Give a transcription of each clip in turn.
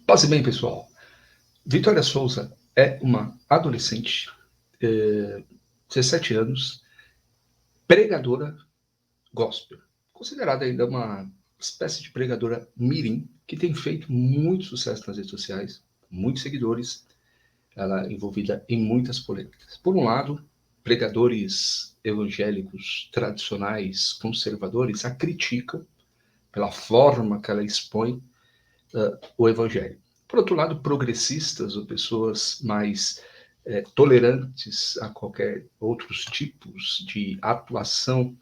Passe bem, pessoal. Vitória Souza é uma adolescente, 17 anos, pregadora gospel, considerada ainda uma espécie de pregadora mirim, que tem feito muito sucesso nas redes sociais, muitos seguidores, ela é envolvida em muitas polêmicas. Por um lado, pregadores evangélicos tradicionais, conservadores, a criticam pela forma que ela expõe o evangelho. Por outro lado, progressistas ou pessoas mais tolerantes a qualquer outros tipos de atuação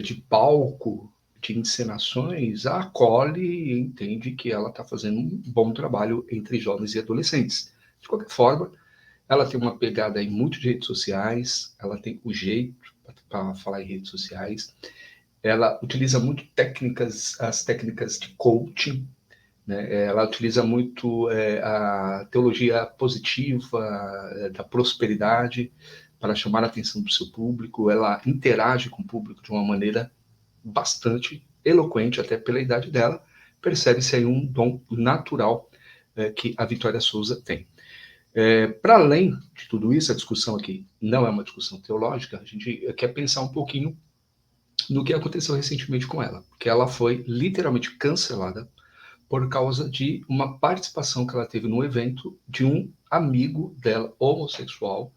de palco, de encenações, a acolhe e entende que ela está fazendo um bom trabalho entre jovens e adolescentes. De qualquer forma, ela tem uma pegada em muitas redes sociais, ela tem o jeito para falar em redes sociais, ela utiliza muito as técnicas de coaching, né? Ela utiliza muito a teologia positiva, da prosperidade, para chamar a atenção do seu público. Ela interage com o público de uma maneira bastante eloquente, até pela idade dela. Percebe-se aí um dom natural que a Vitória Souza tem. Para além de tudo isso, a discussão aqui não é uma discussão teológica, a gente quer pensar um pouquinho no que aconteceu recentemente com ela, porque ela foi literalmente cancelada por causa de uma participação que ela teve num evento de um amigo dela, homossexual,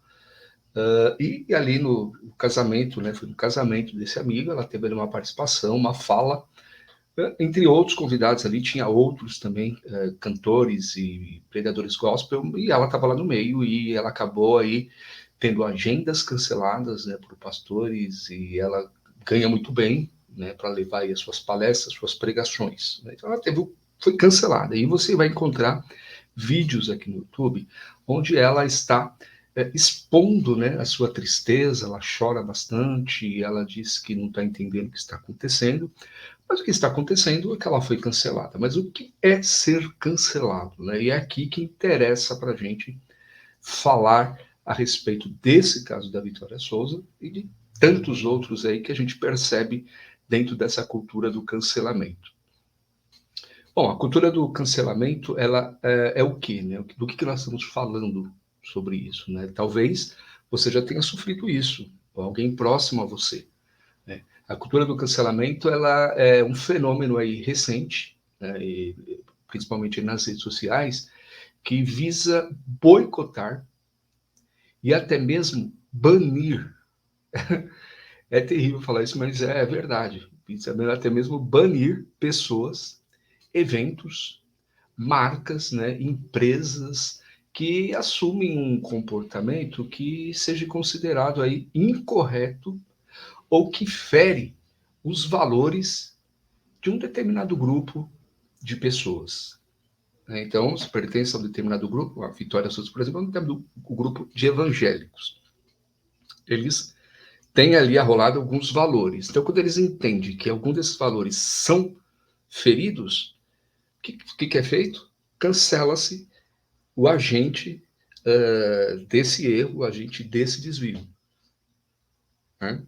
e ali no casamento, né, foi no casamento desse amigo, ela teve ali uma participação, uma fala, entre outros convidados ali, tinha outros também, cantores e pregadores gospel, e ela estava lá no meio, e ela acabou aí tendo agendas canceladas, né, por pastores, e ela ganha muito bem, né, para levar aí as suas palestras, suas pregações. Né? Então ela foi cancelada. E você vai encontrar vídeos aqui no YouTube onde ela está expondo, né, a sua tristeza, ela chora bastante, ela diz que não está entendendo o que está acontecendo, mas o que está acontecendo é que ela foi cancelada. Mas o que é ser cancelado? Né? E é aqui que interessa para a gente falar a respeito desse caso da Vitória Souza e de tantos outros aí que a gente percebe dentro dessa cultura do cancelamento. Bom, a cultura do cancelamento, ela é o quê? Né? Do que nós estamos falando sobre isso? Né? Talvez você já tenha sofrido isso, ou alguém próximo a você. Né? A cultura do cancelamento, ela é um fenômeno aí recente, né? E, principalmente nas redes sociais, que visa boicotar e até mesmo banir. É terrível falar isso, mas é verdade. Até mesmo banir pessoas, eventos, marcas, né, empresas que assumem um comportamento que seja considerado aí incorreto ou que fere os valores de um determinado grupo de pessoas. Então, se pertence a um determinado grupo, a Vitória Souza, por exemplo, é um grupo de evangélicos. Eles têm ali arrolado alguns valores. Então, quando eles entendem que algum desses valores são feridos, o que é feito? Cancela-se o agente desse erro, o agente desse desvio. Né?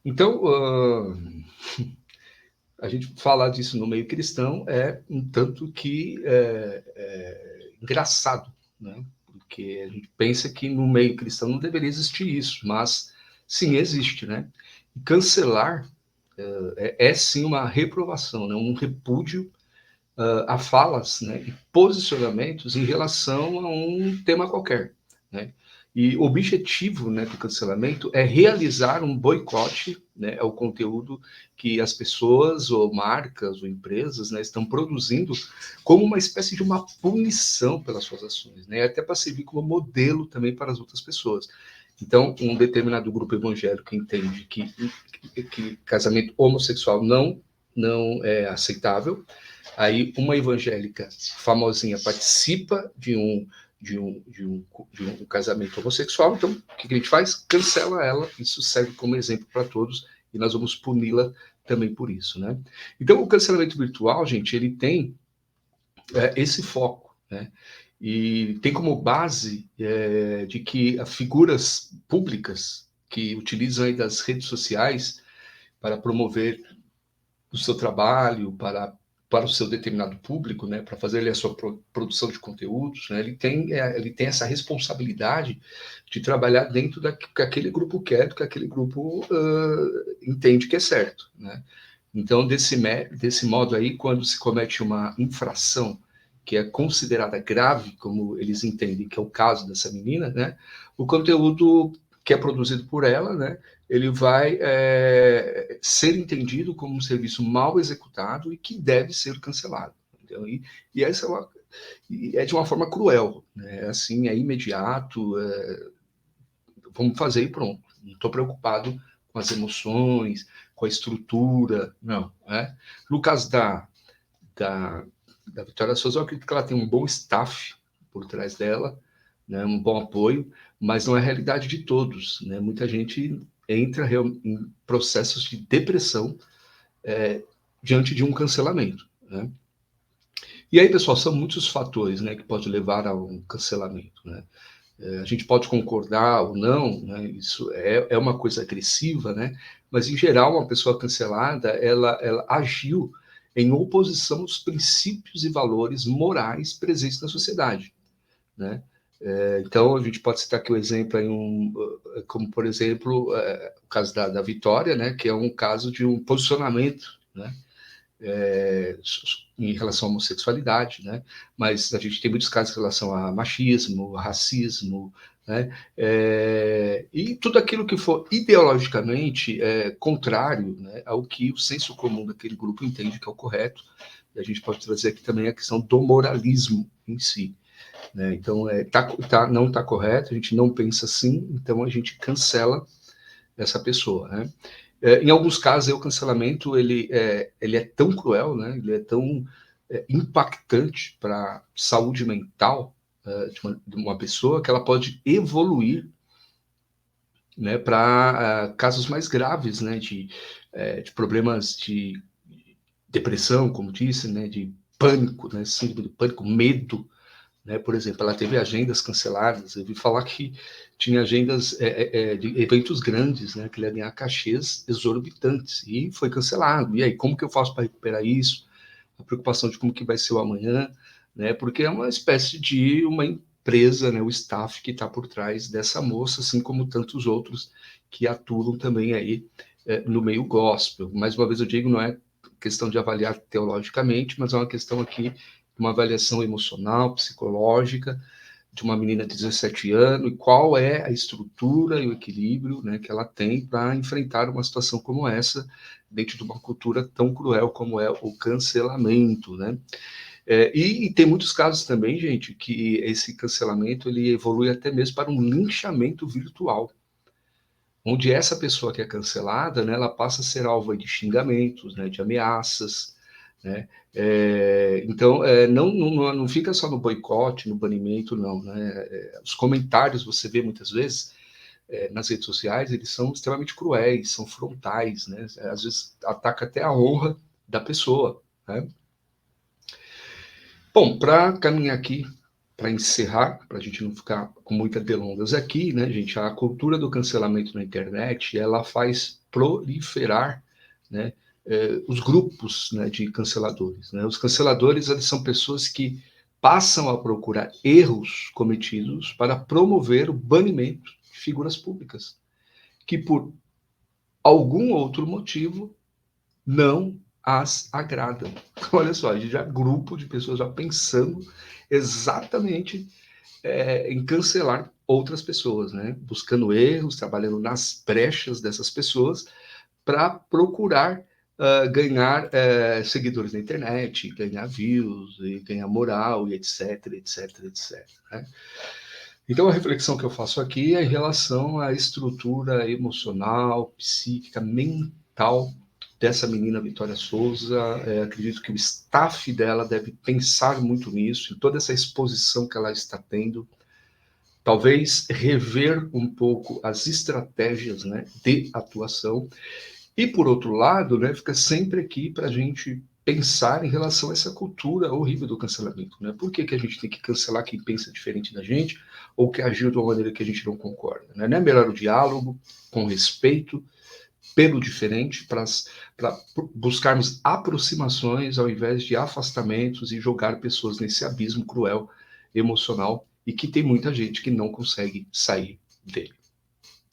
Então, a gente falar disso no meio cristão é um tanto que engraçado, né? Porque a gente pensa que no meio cristão não deveria existir isso, mas sim existe, né? E cancelar é sim uma reprovação, né? Um repúdio a falas, né, e posicionamentos em relação a um tema qualquer. Né? E o objetivo, né, do cancelamento é realizar um boicote, né, ao conteúdo que as pessoas, ou marcas, ou empresas, né, estão produzindo como uma espécie de uma punição pelas suas ações, né, até para servir como modelo também para as outras pessoas. Então, um determinado grupo evangélico entende que casamento homossexual não é aceitável. Aí uma evangélica famosinha participa de um casamento homossexual, então o que a gente faz? Cancela ela, isso serve como exemplo para todos e nós vamos puni-la também por isso, né? Então o cancelamento virtual, gente, ele tem esse foco, né? E tem como base de que as figuras públicas que utilizam aí das redes sociais para promover o seu trabalho, para para o seu determinado público, né, para fazer a sua produção de conteúdos, né, ele tem essa responsabilidade de trabalhar dentro do que aquele grupo quer, do que aquele grupo entende que é certo, né? Então, desse modo aí, quando se comete uma infração que é considerada grave, como eles entendem que é o caso dessa menina, né, o conteúdo que é produzido por ela, né, ele vai ser entendido como um serviço mal executado e que deve ser cancelado. Então, e essa é de uma forma cruel, né? Assim, é imediato, vamos fazer e pronto. Não estou preocupado com as emoções, com a estrutura, não. Né? No caso da Vitória Souza, eu acredito que ela tem um bom staff por trás dela, né, um bom apoio, mas não é a realidade de todos. Né? Muita gente entra em processos de depressão diante de um cancelamento. Né? E aí, pessoal, são muitos fatores, né, que podem levar a um cancelamento. Né? A gente pode concordar ou não, né? Isso é uma coisa agressiva, né? Mas, em geral, uma pessoa cancelada, ela agiu em oposição aos princípios e valores morais presentes na sociedade, né? Então, a gente pode citar aqui o exemplo, como, por exemplo, o caso da Vitória, né? Que é um caso de um posicionamento, né? Em relação à homossexualidade, né? Mas a gente tem muitos casos em relação a machismo, a racismo, né? E tudo aquilo que for ideologicamente contrário, né, ao que o senso comum daquele grupo entende que é o correto. E a gente pode trazer aqui também a questão do moralismo em si. Né? Então, não está correto, a gente não pensa assim, então a gente cancela essa pessoa. Né? Em alguns casos, o cancelamento ele é tão cruel, né? Ele é tão impactante para a saúde mental de uma pessoa que ela pode evoluir, né, para casos mais graves, né, de problemas de depressão, como disse, né, de pânico, né, síndrome do pânico, medo. Né? Por exemplo, ela teve agendas canceladas. Eu vi falar que tinha agendas de eventos grandes, né? Que ele ia ganhar cachês exorbitantes e foi cancelado. E aí, como que eu faço para recuperar isso? A preocupação de como que vai ser o amanhã, né? Porque é uma espécie de uma empresa, né? O staff que está por trás dessa moça, assim como tantos outros que atuam também aí no meio gospel. Mais uma vez eu digo, não é questão de avaliar teologicamente, mas é uma questão aqui uma avaliação emocional, psicológica de uma menina de 17 anos e qual é a estrutura e o equilíbrio, né, que ela tem para enfrentar uma situação como essa dentro de uma cultura tão cruel como é o cancelamento, né? E tem muitos casos também, gente, que esse cancelamento ele evolui até mesmo para um linchamento virtual, onde essa pessoa que é cancelada, né, ela passa a ser alvo de xingamentos, né, de ameaças, né? Então, não fica só no boicote, no banimento, não. Né? Os comentários, você vê muitas vezes, nas redes sociais, eles são extremamente cruéis, são frontais, né? Às vezes ataca até a honra da pessoa. Né? Bom, para caminhar aqui, para encerrar, para a gente não ficar com muitas delongas aqui, né, gente, a cultura do cancelamento na internet, ela faz proliferar, né, os grupos, né, de canceladores. Né? Os canceladores, eles são pessoas que passam a procurar erros cometidos para promover o banimento de figuras públicas, que por algum outro motivo não as agradam. Olha só, a gente já grupo de pessoas já pensando exatamente em cancelar outras pessoas, né? Buscando erros, trabalhando nas brechas dessas pessoas para procurar ganhar seguidores na internet, ganhar views, e ganhar moral, e etc, etc, etc. Né? Então, a reflexão que eu faço aqui é em relação à estrutura emocional, psíquica, mental dessa menina Vitória Souza. Acredito que o staff dela deve pensar muito nisso, em toda essa exposição que ela está tendo. Talvez rever um pouco as estratégias, né, de atuação. E, por outro lado, né, fica sempre aqui para a gente pensar em relação a essa cultura horrível do cancelamento. Né? Por que a gente tem que cancelar quem pensa diferente da gente ou que agiu de uma maneira que a gente não concorda? Né? Não é melhor o diálogo, com respeito, pelo diferente, para buscarmos aproximações ao invés de afastamentos e jogar pessoas nesse abismo cruel, emocional, e que tem muita gente que não consegue sair dele.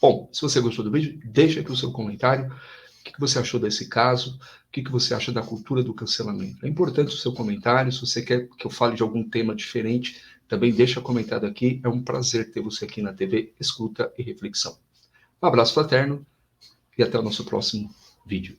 Bom, se você gostou do vídeo, deixa aqui o seu comentário. O que você achou desse caso? O que você acha da cultura do cancelamento? É importante o seu comentário. Se você quer que eu fale de algum tema diferente, também deixa comentado aqui. É um prazer ter você aqui na TV Escuta e Reflexão. Um abraço fraterno e até o nosso próximo vídeo.